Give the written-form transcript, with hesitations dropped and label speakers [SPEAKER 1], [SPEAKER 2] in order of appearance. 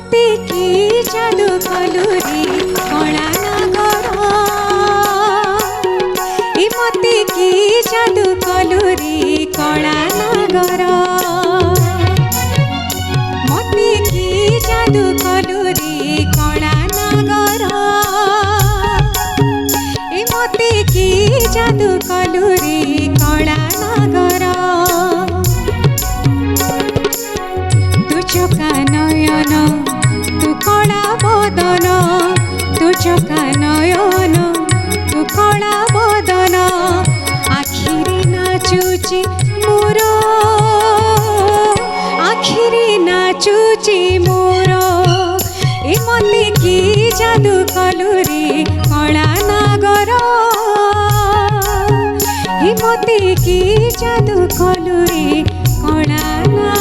[SPEAKER 1] मते की जादू कलुरी कला नगर ए मते की जादू कलुरी कला नगर मते की जादू कलुरी कला नगर ए मते की जादू कलुरी कला नगर तू चोका नयन तू कला बदन तू चोका नयन तू कला बदन आखिरी नाचुची मोर आखिरी नाचुची मोर ए मते की जादू कलुरी कला नगर ए मते की जादू कलुरी कला नगर।